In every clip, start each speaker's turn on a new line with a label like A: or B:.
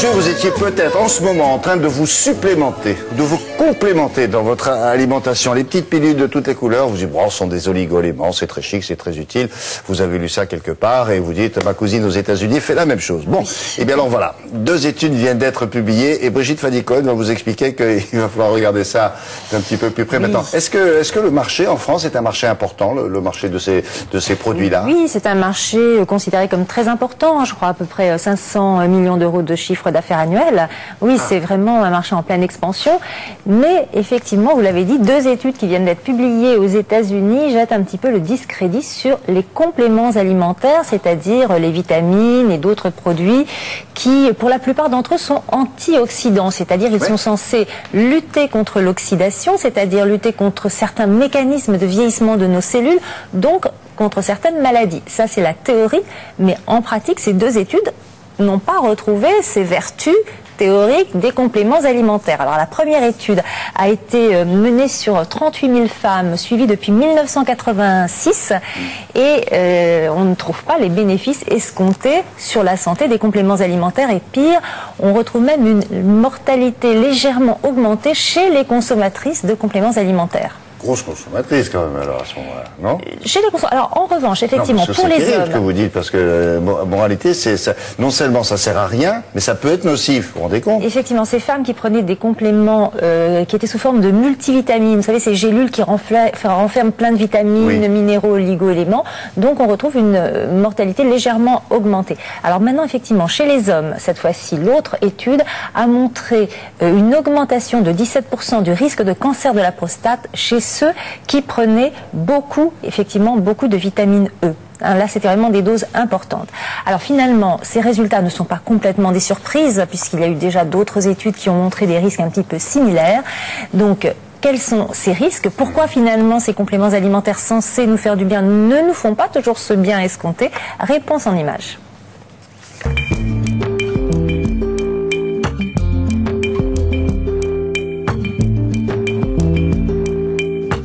A: monsieur, vous étiez peut-être en ce moment en train de vous supplémenter, de vous complémenter dans votre alimentation. Les petites pilules de toutes les couleurs, vous dites, bon, ce sont des oligo-éléments, c'est très chic, c'est très utile. Vous avez lu ça quelque part et vous dites, ma cousine aux États-Unis fait la même chose. Bon, et bien alors voilà, 2 études viennent d'être publiées et Brigitte Fanny-Cohen va vous expliquer qu'il va falloir regarder ça d'un petit peu plus près maintenant. Est-ce que le marché en France est un marché important, le marché de ces produits-là?
B: Oui, c'est un marché considéré comme très important, je crois à peu près 500 millions d'euros de chiffre d'affaires annuel. Oui, c'est vraiment un marché en pleine expansion. Mais effectivement, vous l'avez dit, 2 études qui viennent d'être publiées aux États-Unis jettent un petit peu le discrédit sur les compléments alimentaires, c'est-à-dire les vitamines et d'autres produits qui, pour la plupart d'entre eux, sont antioxydants, c'est-à-dire ils sont censés lutter contre l'oxydation, c'est-à-dire lutter contre certains mécanismes de vieillissement de nos cellules, donc contre certaines maladies. Ça, c'est la théorie, mais en pratique, ces 2 études n'ont pas retrouvé ces vertus théoriques des compléments alimentaires. Alors la première étude a été menée sur 38 000 femmes suivies depuis 1986 et on ne trouve pas les bénéfices escomptés sur la santé des compléments alimentaires et pire, on retrouve même une mortalité légèrement augmentée chez les consommatrices de compléments alimentaires.
A: Grosse consommatrice quand même alors à ce moment-là, non?
B: Chez les alors en revanche, effectivement, pour les hommes.
A: C'est ce que vous dites parce que moralité, c'est non seulement ça sert à rien, mais ça peut être nocif. Vous vous rendez compte?
B: Effectivement, ces femmes qui prenaient des compléments qui étaient sous forme de multivitamines, vous savez, ces gélules qui renferment plein de vitamines, minéraux, oligo-éléments, donc on retrouve une mortalité légèrement augmentée. Alors maintenant, effectivement, chez les hommes, cette fois-ci, l'autre étude a montré une augmentation de 17% du risque de cancer de la prostate chez ceux qui prenaient beaucoup de vitamine E. Là, c'était vraiment des doses importantes. Alors finalement, ces résultats ne sont pas complètement des surprises, puisqu'il y a eu déjà d'autres études qui ont montré des risques un petit peu similaires. Donc, quels sont ces risques? Pourquoi finalement ces compléments alimentaires censés nous faire du bien ne nous font pas toujours ce bien escompté? Réponse en images.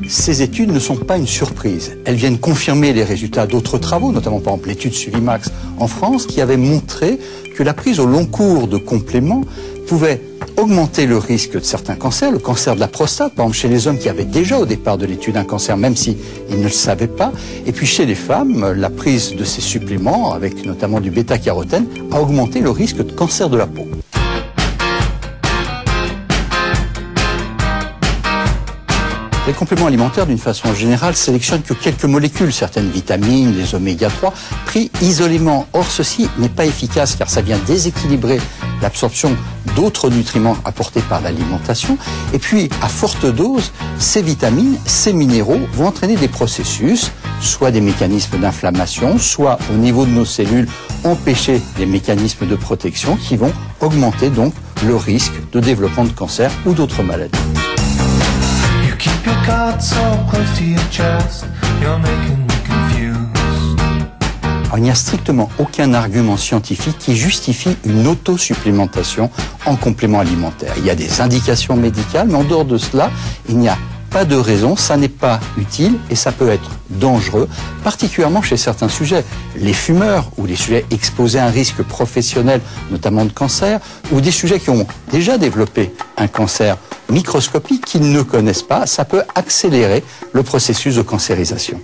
C: Ces études ne sont pas une surprise. Elles viennent confirmer les résultats d'autres travaux, notamment par exemple l'étude Suvimax en France, qui avait montré que la prise au long cours de compléments pouvait augmenter le risque de certains cancers, le cancer de la prostate, par exemple chez les hommes qui avaient déjà au départ de l'étude un cancer, même s'ils ne le savaient pas. Et puis chez les femmes, la prise de ces suppléments, avec notamment du bêta-carotène, a augmenté le risque de cancer de la peau. Les compléments alimentaires, d'une façon générale, sélectionnent que quelques molécules, certaines vitamines, les oméga 3, pris isolément. Or, ceci n'est pas efficace car ça vient déséquilibrer l'absorption d'autres nutriments apportés par l'alimentation. Et puis, à forte dose, ces vitamines, ces minéraux vont entraîner des processus, soit des mécanismes d'inflammation, soit au niveau de nos cellules, empêcher des mécanismes de protection qui vont augmenter donc le risque de développement de cancer ou d'autres maladies. Alors, il n'y a strictement aucun argument scientifique qui justifie une autosupplémentation en complément alimentaire. Il y a des indications médicales, mais en dehors de cela, il n'y a pas de raison, ça n'est pas utile et ça peut être dangereux, particulièrement chez certains sujets. Les fumeurs ou les sujets exposés à un risque professionnel, notamment de cancer, ou des sujets qui ont déjà développé un cancer microscopique qu'ils ne connaissent pas, ça peut accélérer le processus de cancérisation.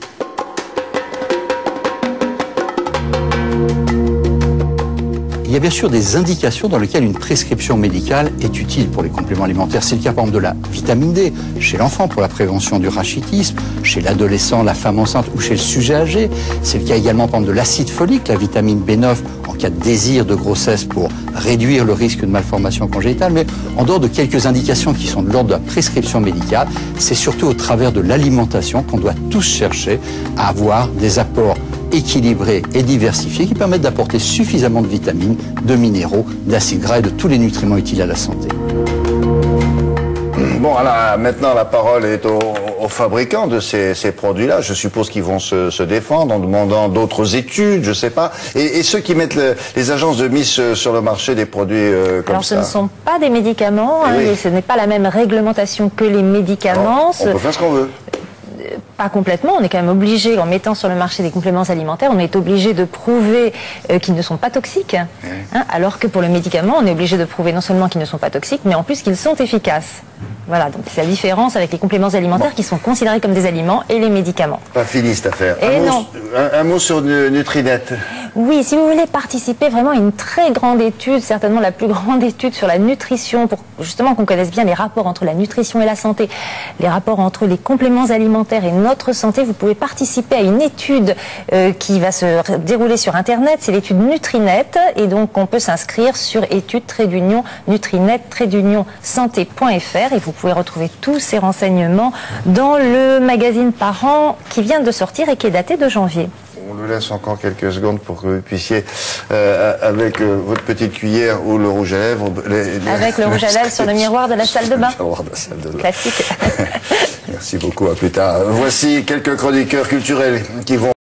C: Il y a bien sûr des indications dans lesquelles une prescription médicale est utile pour les compléments alimentaires. C'est le cas par exemple de la vitamine D chez l'enfant pour la prévention du rachitisme, chez l'adolescent, la femme enceinte ou chez le sujet âgé. C'est le cas également par exemple de l'acide folique, la vitamine B9 en cas de désir de grossesse pour réduire le risque de malformation congénitale. Mais en dehors de quelques indications qui sont de l'ordre de la prescription médicale, c'est surtout au travers de l'alimentation qu'on doit tous chercher à avoir des apports équilibrés et diversifiés qui permettent d'apporter suffisamment de vitamines, de minéraux, d'acides gras et de tous les nutriments utiles à la santé.
A: Bon, alors, maintenant la parole est aux fabricants de ces produits-là. Je suppose qu'ils vont se défendre en demandant d'autres études, je sais pas. Et ceux qui mettent les agences de mise sur le marché des produits comme
B: alors,
A: ça.
B: Alors ce ne sont pas des médicaments,
A: oui.
B: Ce n'est pas la même réglementation que les médicaments.
A: Alors, on peut faire ce qu'on veut.
B: pas complètement. On est quand même obligé, en mettant sur le marché des compléments alimentaires, on est obligé de prouver qu'ils ne sont pas toxiques. Hein, alors que pour le médicament, on est obligé de prouver non seulement qu'ils ne sont pas toxiques, mais en plus qu'ils sont efficaces. Voilà, donc c'est la différence avec les compléments alimentaires qui sont considérés comme des aliments et les médicaments.
A: Pas fini cette affaire.
B: Et
A: Un mot sur Nutrinet.
B: Oui, si vous voulez participer vraiment à une très grande étude, certainement la plus grande étude sur la nutrition, pour justement qu'on connaisse bien les rapports entre la nutrition et la santé, les rapports entre les compléments alimentaires et notre santé, vous pouvez participer à une étude qui va se dérouler sur Internet. C'est l'étude Nutrinet, et donc on peut s'inscrire sur étude-nutrinet-santé.fr, et vous pouvez retrouver tous ces renseignements dans le magazine Parents qui vient de sortir et qui est daté de janvier.
A: On nous laisse encore quelques secondes pour que vous puissiez, avec votre petite cuillère ou le rouge à lèvres...
B: Avec le rouge à lèvres sur le miroir de la salle de bain. Classique.
A: Merci beaucoup, à plus tard. Voici quelques chroniqueurs culturels qui vont...